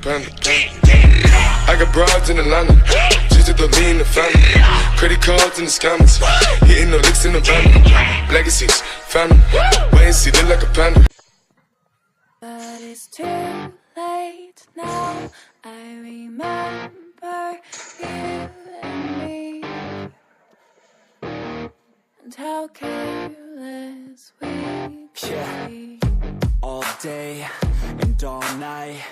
panda. I got broads in Atlanta, just to throw me in the family. Credit cards in the scammers, hitting the licks in the van. Legacies, family, wait and see, look like a panda. But it's too late now. I remember you and me, and how careless we could be. All day and all night,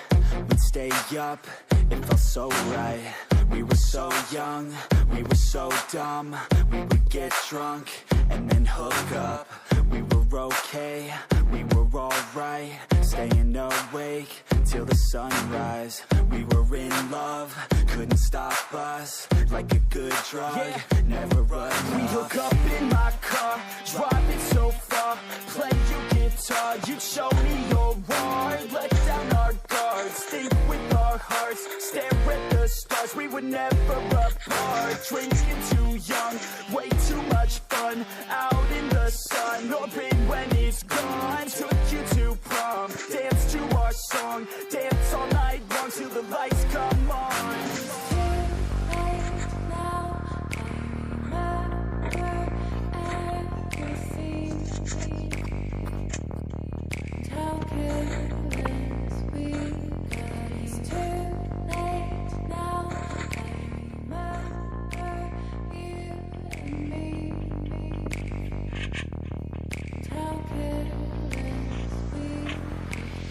we'd stay up, it felt so right. We were so young, we were so dumb. We would get drunk and then hook up. We were okay, we were alright, staying awake till the sunrise. We were in love, couldn't stop us, like a good drug, never enough. We hook up in my car, driving so far, play your guitar, you show me your heart, let down our guards, think with our hearts, stare at the stars. We were never apart, drinking too young, way too much fun, out in the sun, open when it's gone. Took you to prom, dance to our song, dance all night long till the lights come on.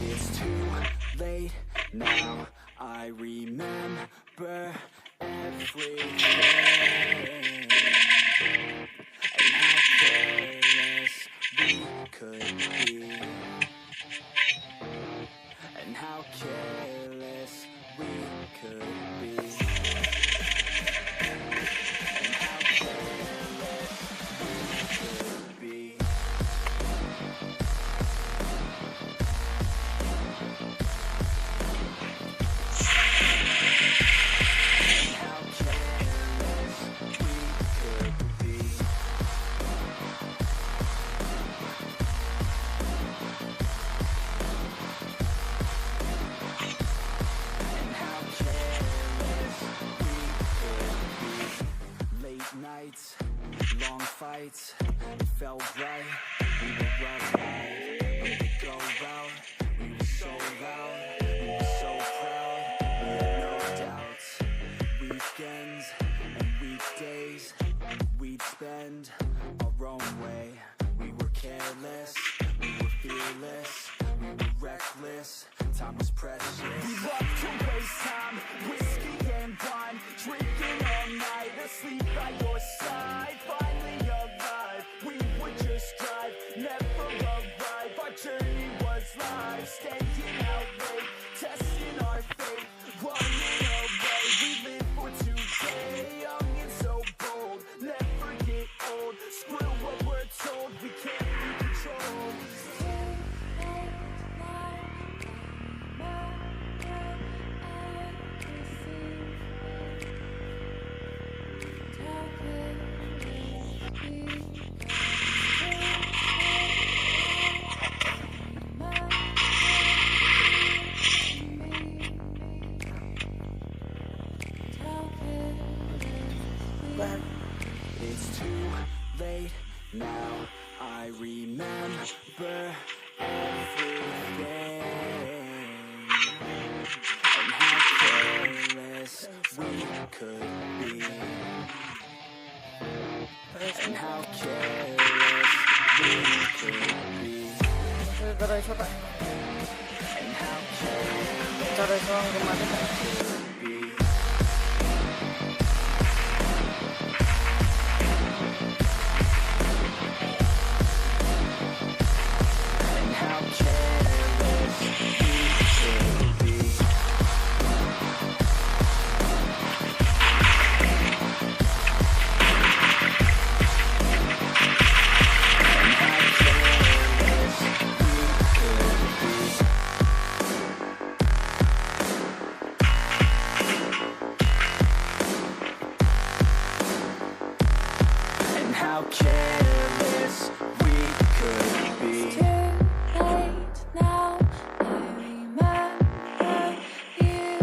It's too late now, I remember everything, and how careless we could be, and how careless we could be, and how careless we could be. Nights, long fights, it felt right. We were alive, let it go out. We were so loud, we were so proud. We had no doubts. Weekends and weekdays, we'd spend our own way. We were careless, we were fearless, we were reckless. Time was precious. We loved to waste time, whiskey and wine, drinking all night, asleep by your side. Finally alive, we would just drive, never arrive. Our journey was live, staying out late, testing our fate, running away. We live for today, young and so bold, never get old. Screw what we're told, we can't be controlled. It's too late now, I remember everything, and how careless we could be, and how careless we could be, and how careless we could be. How careless we could be. It's too late now. I remember you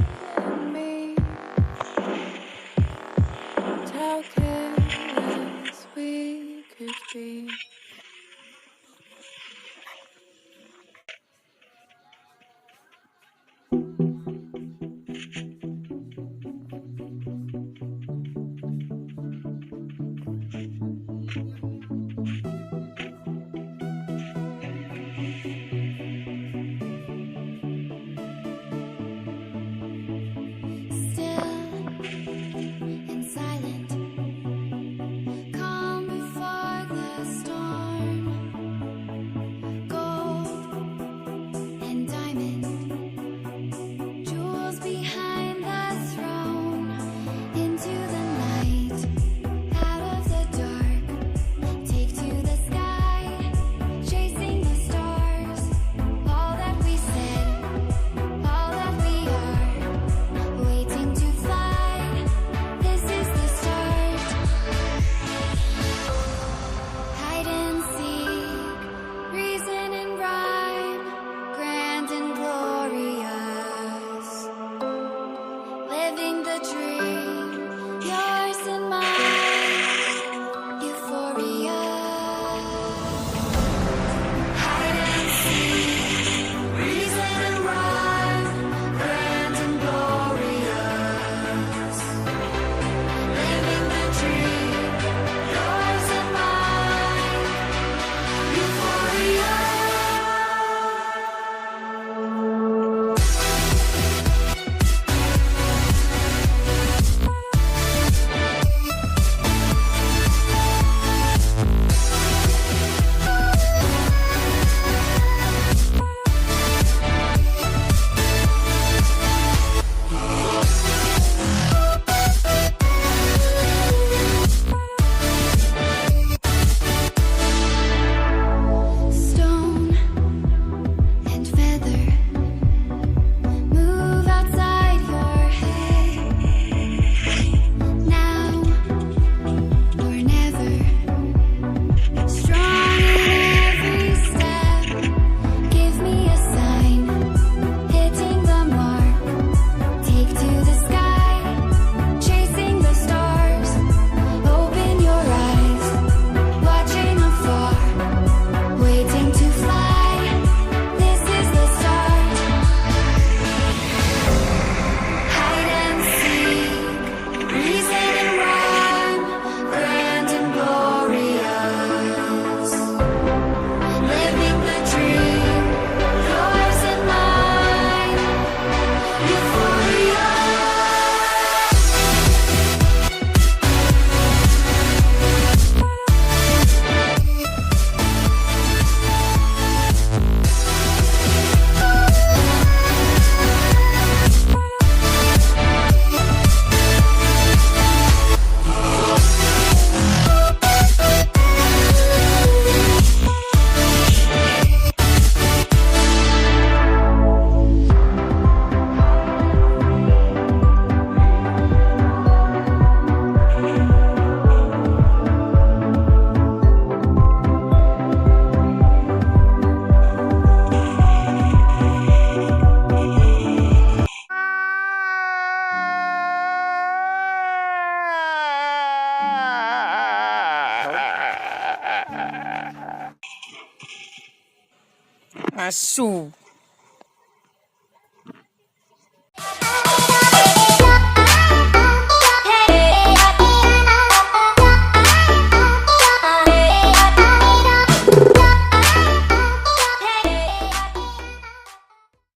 Masuk.